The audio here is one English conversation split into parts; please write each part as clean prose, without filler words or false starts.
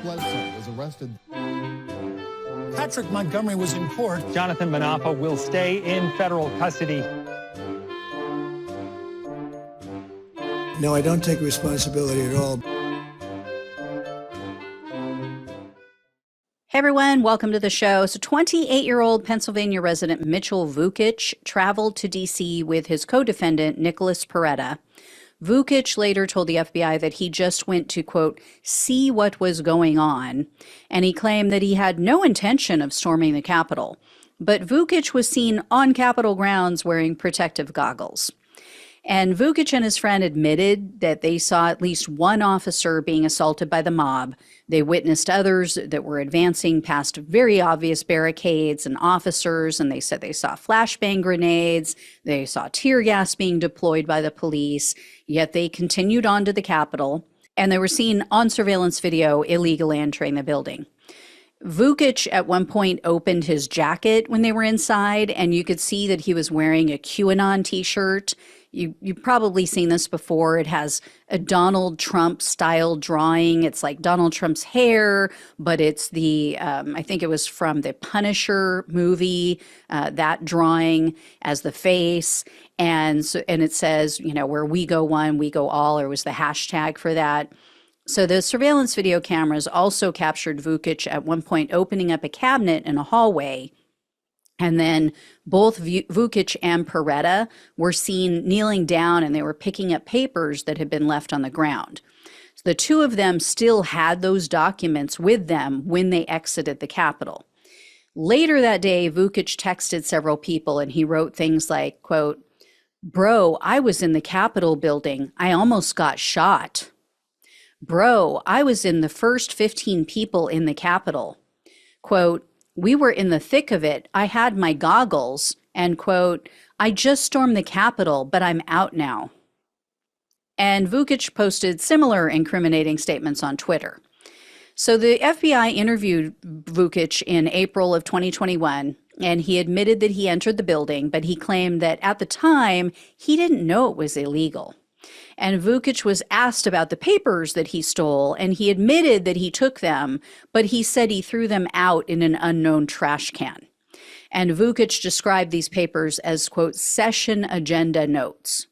Bledsoe was arrested. Patrick Montgomery was in court. Jonathan Manapa will stay in federal custody. No, I don't take responsibility at all. Hey everyone, welcome to the show. So 28-year-old Pennsylvania resident Mitchell Vukich traveled to D.C. with his co-defendant Nicholas Peretta. Vukich later told the FBI that he just went to, quote, see what was going on, and he claimed that he had no intention of storming the Capitol. But Vukich was seen on Capitol grounds wearing protective goggles. And Vukich and his friend admitted that they saw at least one officer being assaulted by the mob. They witnessed others that were advancing past very obvious barricades and officers, and they said they saw flashbang grenades, they saw tear gas being deployed by the police, yet they continued on to the Capitol, and they were seen on surveillance video illegally entering the building. Vukich at one point opened his jacket when they were inside, and you could see that he was wearing a QAnon t-shirt. You've probably seen this before. It has a Donald Trump style drawing. It's like Donald Trump's hair, but it's the, I think it was from the Punisher movie, that drawing as the face. And it says, you know, where we go one, we go all, or was the hashtag for that. So the surveillance video cameras also captured Vukich at one point opening up a cabinet in a hallway. And then both Vukich and Peretta were seen kneeling down, and they were picking up papers that had been left on the ground. So the two of them still had those documents with them when they exited the Capitol. Later that day, Vukich texted several people, and he wrote things like, quote, "Bro, I was in the Capitol building. I almost got shot. Bro, I was in the first 15 people in the Capitol. Quote, we were in the thick of it. I had my goggles," and quote, "I just stormed the Capitol, but I'm out now." And Vukich posted similar incriminating statements on Twitter. So the FBI interviewed Vukich in April of 2021, and he admitted that he entered the building, but he claimed that at the time, he didn't know it was illegal. And Vukich was asked about the papers that he stole, and he admitted that he took them, but he said he threw them out in an unknown trash can. And Vukich described these papers as, quote, session agenda notes.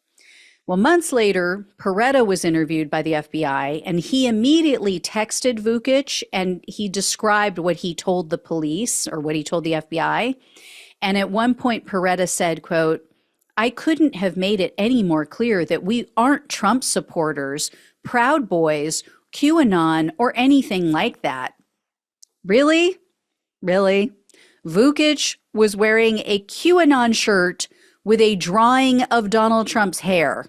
Well, months later, Peretta was interviewed by the FBI, and he immediately texted Vukich, and he described what he told the police, or what he told the FBI. And at one point, Peretta said, quote, "I couldn't have made it any more clear that we aren't Trump supporters, Proud Boys, QAnon, or anything like that." Really? Really? Vukich was wearing a QAnon shirt with a drawing of Donald Trump's hair.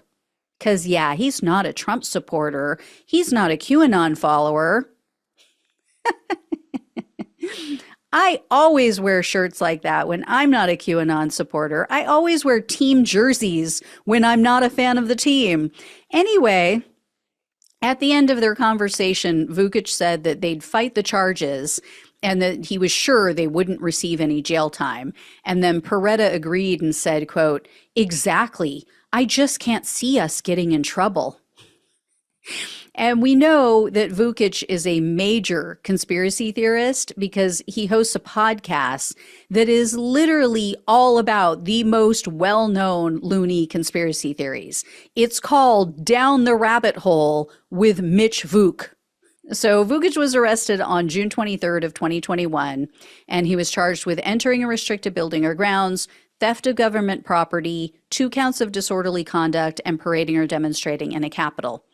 Because, yeah, he's not a Trump supporter. He's not a QAnon follower. I always wear shirts like that when I'm not a QAnon supporter. I always wear team jerseys when I'm not a fan of the team. Anyway, at the end of their conversation, Vukich said that they'd fight the charges and that he was sure they wouldn't receive any jail time. And then Peretta agreed and said, quote, "Exactly. I just can't see us getting in trouble." And we know that Vukich is a major conspiracy theorist because he hosts a podcast that is literally all about the most well-known loony conspiracy theories. It's called Down the Rabbit Hole with Mitch Vuk. So Vukich was arrested on June 23rd of 2021, and he was charged with entering a restricted building or grounds, theft of government property, 2 counts of disorderly conduct, and parading or demonstrating in a Capitol.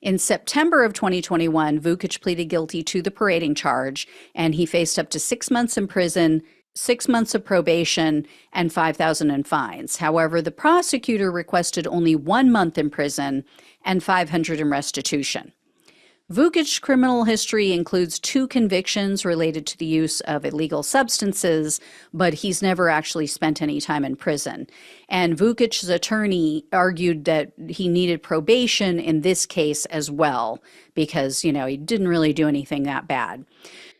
In September of 2021, Vukich pleaded guilty to the parading charge, and he faced up to 6 months in prison, 6 months of probation, and $5,000 in fines. However, the prosecutor requested only 1 month in prison and $500 in restitution. Vukich's criminal history includes 2 convictions related to the use of illegal substances, but he's never actually spent any time in prison. And Vukich's attorney argued that he needed probation in this case as well, because, you know, he didn't really do anything that bad.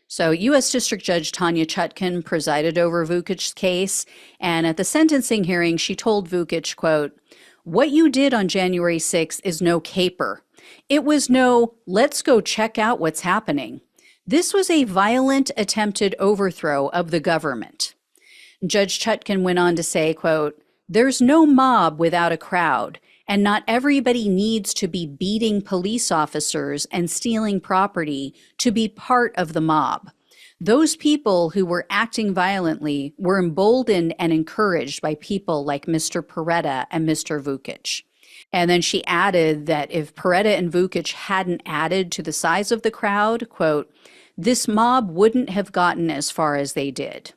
So U.S. District Judge Tanya Chutkan presided over Vukich's case, and at the sentencing hearing, she told Vukich, quote, "What you did on January 6th is no caper. It was no, let's go check out what's happening. This was a violent attempted overthrow of the government. Judge Chutkan went on to say, quote, "There's no mob without a crowd, and not everybody needs to be beating police officers and stealing property to be part of the mob. Those people who were acting violently were emboldened and encouraged by people like Mr. Peretta and Mr. Vukich." And then she added that if Peretta and Vukich hadn't added to the size of the crowd, quote, "this mob wouldn't have gotten as far as they did."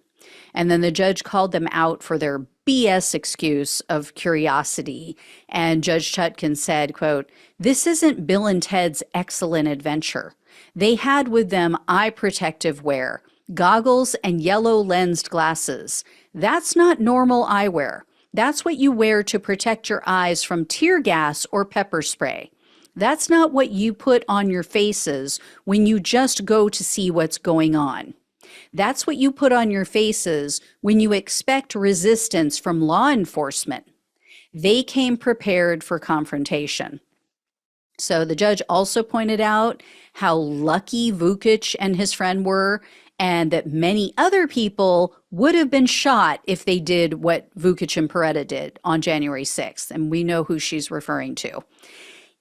And then the judge called them out for their BS excuse of curiosity. And Judge Chutkan said, quote, "This isn't Bill and Ted's Excellent Adventure. They had with them eye protective wear, goggles and yellow lensed glasses. That's not normal eyewear. That's what you wear to protect your eyes from tear gas or pepper spray. That's not what you put on your faces when you just go to see what's going on. That's what you put on your faces when you expect resistance from law enforcement. They came prepared for confrontation." So the judge also pointed out how lucky Vukich and his friend were, and that many other people would have been shot if they did what Vukich and Peretta did on January 6th. And we know who she's referring to.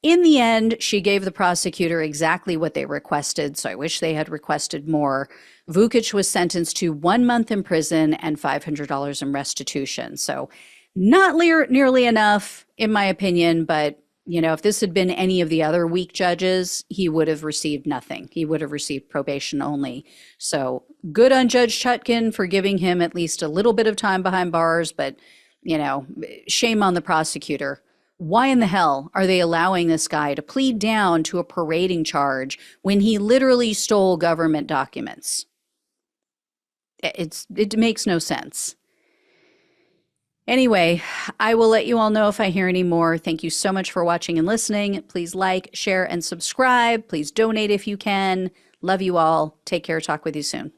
In the end, she gave the prosecutor exactly what they requested, so I wish they had requested more. Vukich was sentenced to 1 month in prison and $500 in restitution. So not nearly enough, in my opinion, but you know, if this had been any of the other weak judges, he would have received nothing. He would have received probation only. So good on Judge Chutkan for giving him at least a little bit of time behind bars, but, you know, shame on the prosecutor. Why in the hell are they allowing this guy to plead down to a parading charge when he literally stole government documents? It makes no sense. Anyway, I will let you all know if I hear any more. Thank you so much for watching and listening. Please like, share, and subscribe. Please donate if you can. Love you all. Take care. Talk with you soon.